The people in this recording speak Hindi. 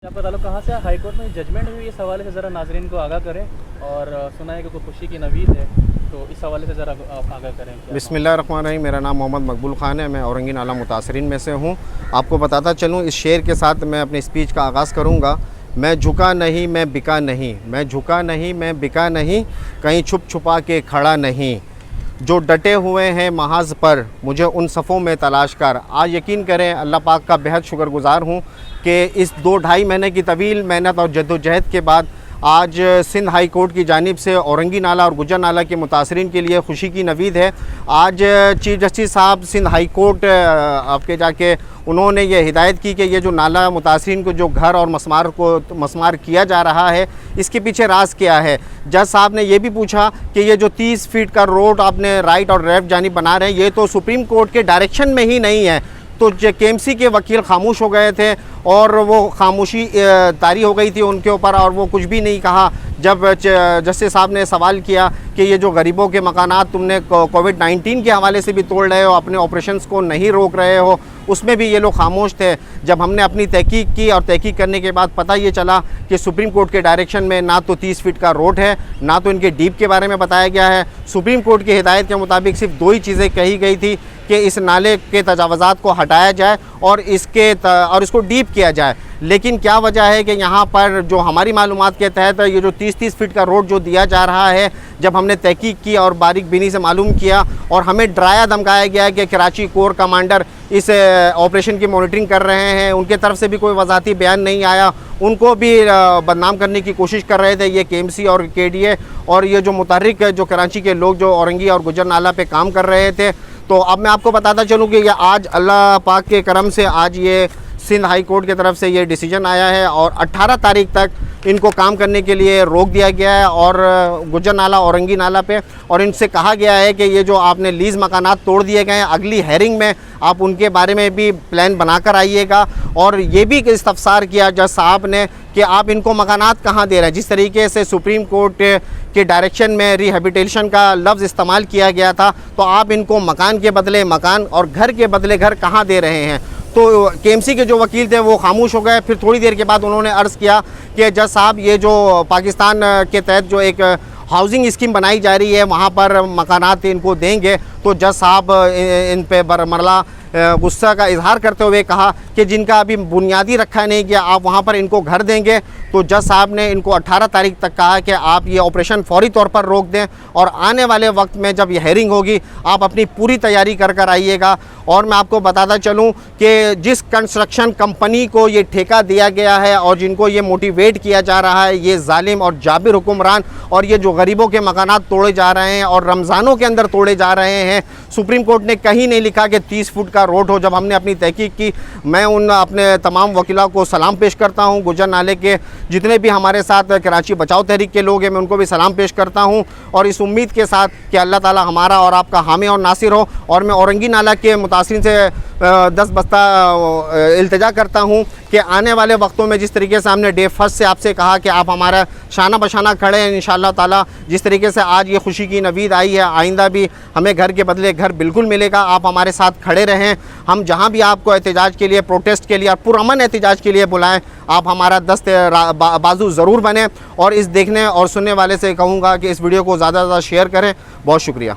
आपका ताल्लुक कहाँ से है? हाई कोर्ट में जजमेंट हुई, इस हवाले से ज़रा नाजरीन को आगाह करें। और सुना है कि कोई खुशी की नवीद है, तो इस हवाले से ज़रा आप आगाह करें। बिस्मिल्लाहिर्रहमानिर्रहीम। मेरा नाम मोहम्मद मकबूल ख़ान है, मैं औरंगी नाला मुतासरीन में से हूँ। आपको बताता चलूँ, इस शेर के साथ मैं अपनी स्पीच का आगाज़ करूँगा। मैं झुका नहीं, मैं बिका नहीं, मैं झुका नहीं, मैं बिका नहीं, कहीं छुप छुपा के खड़ा नहीं। जो डटे हुए हैं महाज पर, मुझे उन सफ़ों में तलाश कर। आज यकीन करें, अल्लाह पाक का बेहद शुक्रगुज़ार हूँ कि इस 2-2.5 महीने की तवील मेहनत और जद्दोजहद के बाद आज सिंध हाई कोर्ट की जानिब से औरंगी नाला और गुज्जर नाला के मुतासरीन के लिए खुशी की नवीद है। आज चीफ जस्टिस साहब सिंध हाई कोर्ट आपके जाके उन्होंने ये हिदायत की कि ये जो नाला मुतासरीन को जो घर और मसमार किया जा रहा है, इसके पीछे राज क्या है। जज साहब ने ये भी पूछा कि ये जो 30 फीट का रोड आपने राइट और लेफ़्ट जानिब बना रहे हैं, ये तो सुप्रीम कोर्ट के डायरेक्शन में ही नहीं है। तो KMC के वकील खामोश हो गए थे और वो खामोशी तारी हो गई थी उनके ऊपर, और वो कुछ भी नहीं कहा। जब जस्टिस साहब ने सवाल किया कि ये जो गरीबों के मकानात तुमने कोविड-19 के हवाले से भी तोड़ रहे हो, अपने ऑपरेशंस को नहीं रोक रहे हो, उसमें भी ये लोग खामोश थे। जब हमने अपनी तहकीक की और तहकीक करने के बाद पता ये चला कि सुप्रीम कोर्ट के डायरेक्शन में ना तो 30 फीट का रोड है, ना तो इनके डीप के बारे में बताया गया है। सुप्रीम कोर्ट की हिदायत के मुताबिक सिर्फ 2 ही चीज़ें कही गई थी कि इस नाले के तजावज़ात को हटाया जाए और इसको डीप किया जाए। लेकिन क्या वजह है कि यहाँ पर जो हमारी मालूमात के तहत ये जो 30-30 फीट का रोड जो दिया जा रहा है, जब हमने तहकीक की और बारीक बीनी से मालूम किया और हमें डराया धमकाया गया कि कराची कोर कमांडर इस ऑपरेशन की मॉनिटरिंग कर रहे हैं, उनके तरफ से भी कोई वजाहती बयान नहीं आया, उनको भी बदनाम करने की कोशिश कर रहे थे ये KMC और KDA और ये जो मुतहर्रिक जो कराची के लोग जो औरंगी और गुज्जर नाला पे काम कर रहे थे। तो अब मैं आपको बताता चलूँ कि ये आज अल्लाह पाक के करम से आज ये सिंध हाई कोर्ट की तरफ से ये डिसीजन आया है और 18 तारीख तक इनको काम करने के लिए रोक दिया गया है और गुज्जर नाला औरंगी नाला पे, और इनसे कहा गया है कि ये जो आपने लीज़ मकानात तोड़ दिए गए हैं, अगली हेयरिंग में आप उनके बारे में भी प्लान बनाकर आइएगा। और ये भी इस्तफसार किया जज साहब ने कि आप इनको मकानात कहाँ दे रहे हैं। जिस तरीके से सुप्रीम कोर्ट के डायरेक्शन में रिहेबिटेशन का लफ्ज़ इस्तेमाल किया गया था, तो आप इनको मकान के बदले मकान और घर के बदले घर कहाँ दे रहे हैं। तो KMC के जो वकील थे वो खामोश हो गए। फिर थोड़ी देर के बाद उन्होंने अर्ज़ किया कि जज साहब, ये जो पाकिस्तान के तहत जो एक हाउसिंग स्कीम बनाई जा रही है, वहाँ पर मकानात इनको देंगे। तो जज साहब इन पे बरमला गुस्सा का इजहार करते हुए कहा कि जिनका अभी बुनियादी रखा नहीं गया, आप वहाँ पर इनको घर देंगे। तो जज साहब ने इनको 18 तारीख तक कहा कि आप ये ऑपरेशन फौरी तौर पर रोक दें और आने वाले वक्त में जब ये हेयरिंग होगी आप अपनी पूरी तैयारी कर आइएगा। और मैं आपको बताता चलूँ कि जिस कंस्ट्रक्शन कंपनी को ये ठेका दिया गया है और जिनको ये मोटिवेट किया जा रहा है, ये जालिम और जाबिर हुक्मरान, और ये जो गरीबों के मकानात तोड़े जा रहे हैं और रमज़ानों के अंदर तोड़े जा रहे हैं, सुप्रीम कोर्ट ने कहीं नहीं लिखा कि 30 फुट का रोड हो। जब हमने अपनी तहकीक की, मैं उन अपने तमाम वकीलों को सलाम पेश करता हूं। गुज्जर नाले के जितने भी हमारे साथ कराची बचाओ तहरीक के लोग हैं, मैं उनको भी सलाम पेश करता हूं और इस उम्मीद के साथ कि अल्लाह ताला हमारा और आपका हामी और नासिर हो। और मैं औरंगी नाला के मुतासिरीन से 10 बस्ता इल्तिजा करता हूँ कि आने वाले वक्तों में जिस तरीके से हमने डे फर्स्ट से आपसे कहा कि आप हमारा शाना बशाना खड़े हैं, इंशाअल्लाह ताला जिस तरीके से आज ये खुशी की नवीद आई है, आइंदा भी हमें घर के बदले घर बिल्कुल मिलेगा। आप हमारे साथ खड़े रहें। हम जहाँ भी आपको एहतजाज के लिए, प्रोटेस्ट के लिए और पुरअमन एहतजाज के लिए बुलाएं, आप हमारा दस्त बाजू ज़रूर बने। और इस देखने और सुनने वाले से कहूँगा कि इस वीडियो को ज़्यादा से ज़्यादा शेयर करें। बहुत शुक्रिया।